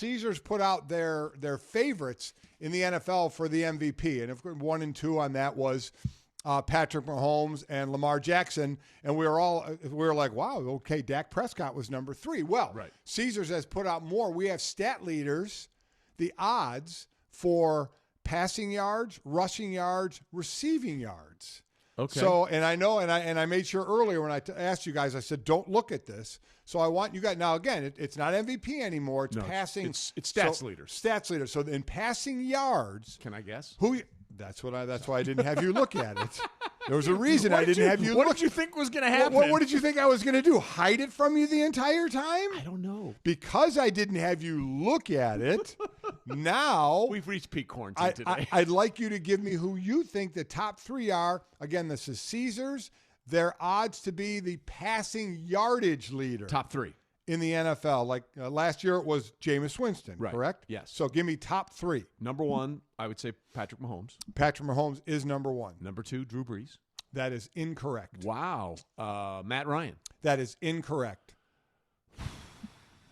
Caesars put out their favorites in the NFL for the MVP, and of course 1 and 2 on that was Patrick Mahomes and Lamar Jackson, and we were like, wow, okay, Dak Prescott was number 3. Well, right. Caesars has put out more. We have stat leaders, the odds for passing yards, rushing yards, receiving yards. Okay. So, and I know, and I made sure earlier when I asked you guys, I said, don't look at this. So I want you guys, now again, it's not MVP anymore. It's passing. It's stats leaders. Stats leaders. So in passing yards. Can I guess? That's why I didn't have you look at it. There was a reason I didn't have you look. What did you think was going to happen? What did you think I was going to do? Hide it from you the entire time? I don't know. Because I didn't have you look at it, now we've reached peak quarantine today. I'd like you to give me who you think the top 3 are. Again, this is Caesars. Their odds to be the passing yardage leader. Top 3. In the NFL. Like last year it was Jameis Winston, right. Correct? Yes. So give me top 3. Number 1, I would say Patrick Mahomes. Patrick Mahomes is number 1. Number 2, Drew Brees. That is incorrect. Wow. Matt Ryan. That is incorrect.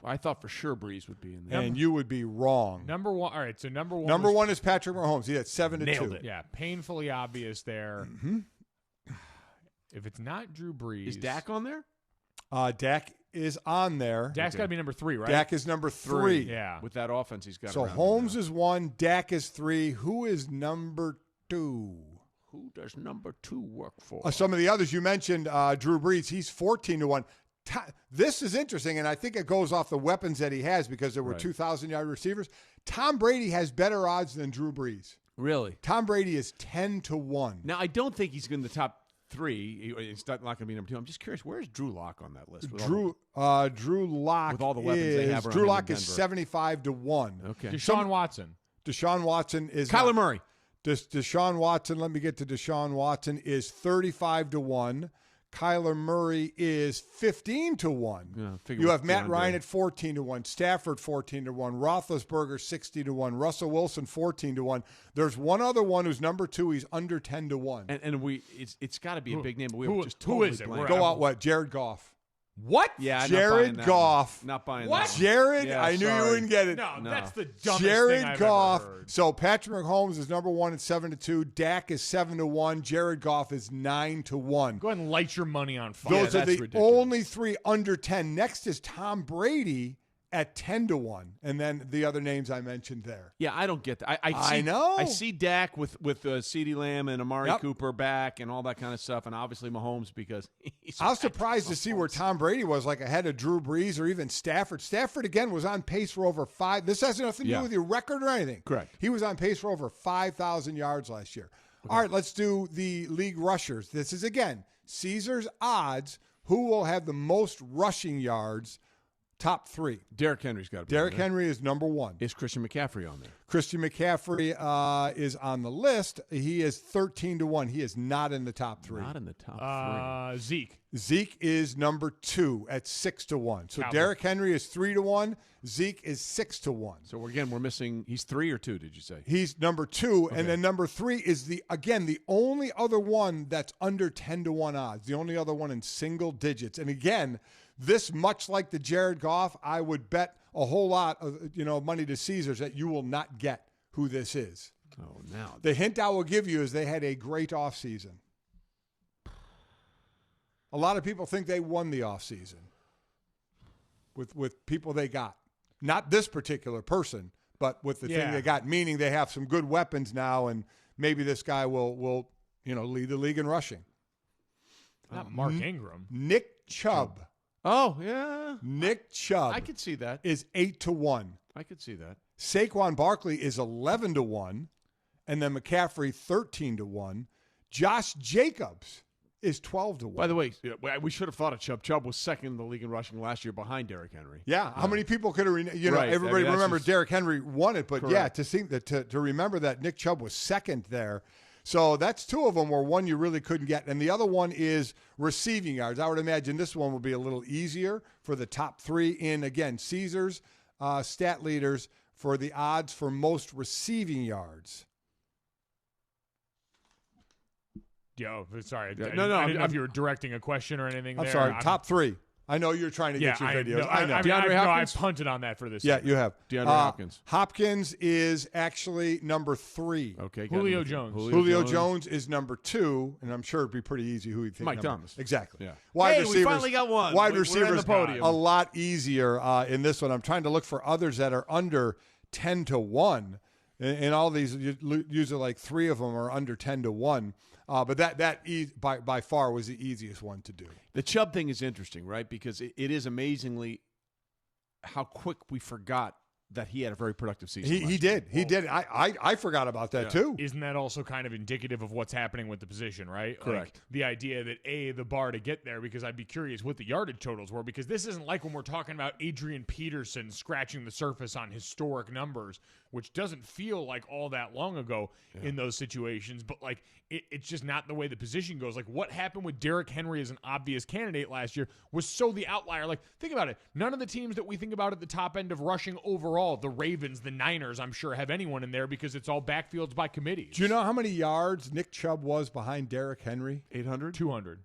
I thought for sure Brees would be in there. And you would be wrong. Number 1. All right, so number 1. Number 1 is Patrick Mahomes. He had 7-2. Nailed it. Yeah, painfully obvious there. Mm-hmm. If it's not Drew Brees. Is Dak on there? Dak is on there. Dak's got to be number 3, right? Dak is number 3. Yeah. With that offense he's got. So Holmes is 1, Dak is 3. Who is number 2? Who does number 2 work for? Some of the others you mentioned, Drew Brees, he's 14-1. This is interesting, and I think it goes off the weapons that he has because there were 2,000-yard receivers. Tom Brady has better odds than Drew Brees. Really? Tom Brady is 10-1. Now, I don't think he's in the top 3. It's not going to be number 2. I'm just curious, where's Drew Lock on that list? Drew Lock with all the weapons they have around Drew him Lock in is Denver. 75-1. Okay. Deshaun Watson. Deshaun Watson is Kyler Murray. Deshaun Watson, let me get to Deshaun Watson, is 35-1. Kyler Murray is 15-1. Yeah, you have Matt Ryan at 14-1, Stafford 14-1, Roethlisberger 60-1, Russell Wilson 14-1. There's one other one who's number 2. He's under 10-1. And it's got to be a big name, but we just who totally is it? blanked. Go out what? Jared Goff. What? Yeah, Jared Goff. Not buying What? that one. Jared, Yeah, I knew you wouldn't get it. No, No. that's the dumbest Jared thing I've Goff. ever heard. So Patrick Mahomes is number 1 at 7-2. Dak is 7-1. Jared Goff is 9-1. Go ahead and light your money on fire. Those are that's the ridiculous. only 3 under 10. Next is Tom Brady at 10-1, and then the other names I mentioned there. Yeah, I don't get that. I know. I see Dak with CeeDee Lamb and Amari Yep. Cooper back and all that kind of stuff, and obviously Mahomes because he's. I was surprised to see where Tom Brady was, like ahead of Drew Brees or even Stafford. Stafford, again, was on pace for over 5. This has nothing to do with your record or anything. Correct. He was on pace for over 5,000 yards last year. Okay. All right, let's do the league rushers. This is, again, Caesar's odds. Who will have the most rushing yards? Top 3. Derrick Henry's got to be. Derrick Henry is number 1. Is Christian McCaffrey on there? Christian McCaffrey is on the list. He is 13-1. He is not in the top 3. Not in the top 3. Zeke. Zeke is number 2 at 6-1. So Cowboys. Derrick Henry is 3-1. Zeke is 6-1. So again, we're missing. He's 3 or 2. Did you say? He's number 2, and then number 3 is the only other one that's under 10-1 odds. The only other one in single digits. And again, this, much like the Jared Goff, I would bet a whole lot of money to Caesars that you will not get who this is. Oh, now The hint I will give you is they had a great offseason. A lot of people think they won the offseason with people they got. Not this particular person, but with the thing they got, meaning they have some good weapons now, and maybe this guy will lead the league in rushing. Not Mark Ingram. Nick Chubb. Oh, yeah. Nick Chubb I could see that. is 8-1. I could see that. Saquon Barkley is 11-1, and then McCaffrey 13-1. Josh Jacobs is 12-1. By the way, we should have thought of Chubb. Chubb was second in the league in rushing last year behind Derrick Henry. Yeah, how many people could have, Right. everybody that's remembers just- Derrick Henry won it, but Correct. to see that to remember that Nick Chubb was second there. So that's 2 of them where one you really couldn't get. And the other one is receiving yards. I would imagine this one will be a little easier for the top 3 in, again, Caesars stat leaders for the odds for most receiving yards. Yo, sorry. Yeah, I no, didn't know if you were directing a question or anything I'm there. sorry, top 3. I know you're trying to get your videos. I know. DeAndre Hopkins? I've punted on that for this. Yeah, segment. you have. DeAndre Hopkins. Hopkins is actually number 3. Okay. Julio Jones. Julio Jones is number 2, and I'm sure it'd be pretty easy who you'd think. Mike Thomas. Exactly. Yeah. Wide Hey, receivers. we finally got one. Wide We're receivers. on the podium. A lot easier in this one. I'm trying to look for others that are under 10-1. And all these, usually like 3 of them are under 10-1. But that by far was the easiest one to do. The Chubb thing is interesting, right? Because it is amazingly how quick we forgot that he had a very productive season. He did. I forgot about that too. Isn't that also kind of indicative of what's happening with the position, right? Correct. Like the idea that the bar to get there, because I'd be curious what the yardage totals were, because this isn't like when we're talking about Adrian Peterson scratching the surface on historic numbers, which doesn't feel like all that long ago in those situations, but like it's just not the way the position goes. Like what happened with Derrick Henry as an obvious candidate last year was so the outlier. Like think about it. None of the teams that we think about at the top end of rushing overall, the Ravens, the Niners, I'm sure have anyone in there because it's all backfields by committees. Do you know how many yards Nick Chubb was behind Derrick Henry? 800? 200.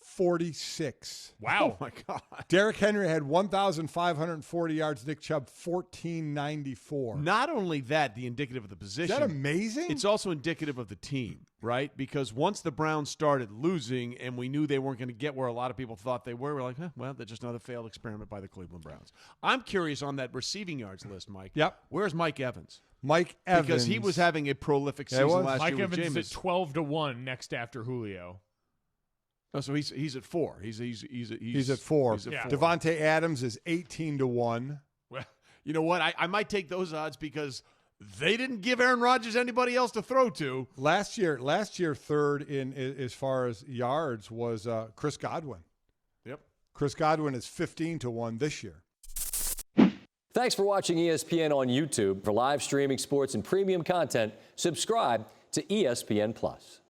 46. Wow. Oh, my God. Derrick Henry had 1,540 yards. Nick Chubb, 1,494. Not only that, the indicative of the position. Is that amazing? It's also indicative of the team, right? Because once the Browns started losing and we knew they weren't going to get where a lot of people thought they were, we're like, well, that's just another failed experiment by the Cleveland Browns. I'm curious on that receiving yards list, Mike. Yep. Where's Mike Evans? Mike Evans. Because he was having a prolific season last Mike year with Evans Jameis. is at 12-1 next after Julio. Oh, so he's at 4. He's at 4. Yeah. Devontae Adams is 18-1. Well, you know what? I might take those odds because they didn't give Aaron Rodgers anybody else to throw to. Last year, third in as far as yards was Chris Godwin. Yep. Chris Godwin is 15-1 this year. Thanks for watching ESPN on YouTube. For live streaming sports and premium content, subscribe to ESPN+.